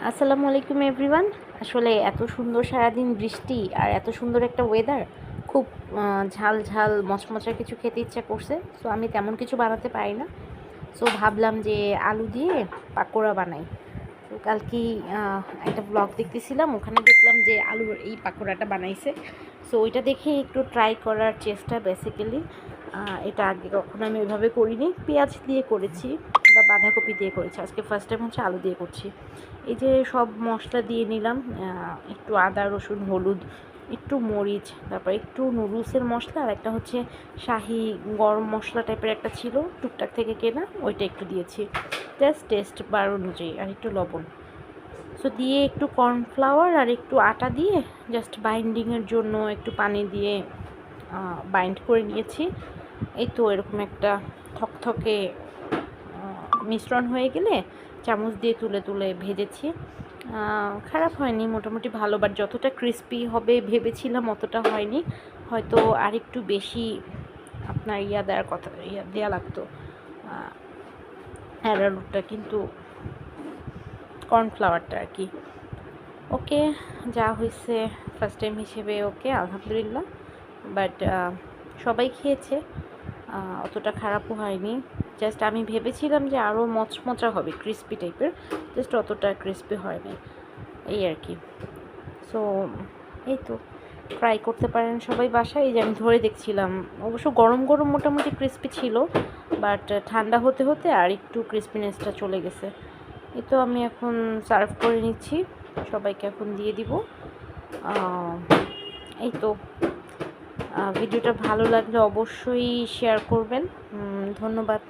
আসসালামু আলাইকুম এভরিওয়ান। আসলে এত সুন্দর সারাদিন বৃষ্টি আর এত সুন্দর একটা ওয়েদার, খুব ঝাল ঝাল মচমচা কিছু খেতে ইচ্ছা করছে। সো আমি তেমন কিছু বানাতে পারি না, সো ভাবলাম যে আলু দিয়ে পাকোড়া বানাই। তো কালকে একটা ব্লগ দেখতেছিলাম, ওখানে দেখলাম যে আলুর এই পাকোড়াটা বানাইছে। সো ওইটা দেখে একটু ট্রাই করার চেষ্টা বেসিক্যালি। এটা আগে কখনো আমি ওইভাবে করিনি, পেঁয়াজ দিয়ে করেছি বা বাঁধাকপি দিয়ে করেছি, আজকে ফার্স্ট টাইম হচ্ছে আলু দিয়ে করছি। এই যে সব মশলা দিয়ে নিলাম, একটু আদা রসুন হলুদ, একটু মরিচ, তারপর একটু নুডলসের মশলা, আর একটা হচ্ছে শাহি গরম মশলা টাইপের একটা ছিল টুকটাক থেকে কেনা, ওইটা একটু দিয়েছি জাস্ট টেস্ট বার অনুযায়ী, আর একটু লবণ। সো দিয়ে একটু কর্নফ্লাওয়ার আর একটু আটা দিয়ে জাস্ট বাইন্ডিংয়ের জন্য একটু পানি দিয়ে বাইন্ড করে নিয়েছি। এই তো এরকম একটা থকথকে মিশ্রণ হয়ে গেলে চামচ দিয়ে তুলে তুলে ভেজেছি। খারাপ হয়নি, মোটামুটি ভালো, বাট যতটা ক্রিস্পি হবে ভেবেছিলাম অতটা হয়নি। হয়তো আর একটু বেশি আপনার দেওয়ার কথা, দেওয়া লাগতো অ্যারারুটটা, কিন্তু কর্নফ্লাওয়ারটা আর কি। ওকে, যা হয়েছে ফার্স্ট টাইম হিসেবে ওকে, আলহামদুলিল্লাহ। বাট সবাই খেয়েছে, অতটা খারাপও হয়নি। জাস্ট আমি ভেবেছিলাম যে আরও মচমচা হবে, ক্রিস্পি টাইপের, জাস্ট অতটা ক্রিস্পি হয়নি, এই আর কি। সো এই তো, ট্রাই করতে পারেন সবাই বাসায়। এই যে আমি ধরে দেখছিলাম, অবশ্য গরম গরম মোটামুটি ক্রিস্পি ছিল, বাট ঠান্ডা হতে হতে আর একটু ক্রিস্পিনেসটা চলে গেছে। এই তো আমি এখন সার্ভ করে নিচ্ছি, সবাইকে এখন দিয়ে দিব। এই তো, ভিডিওটা ভালো লাগলে অবশ্যই শেয়ার করবেন। ধন্যবাদ।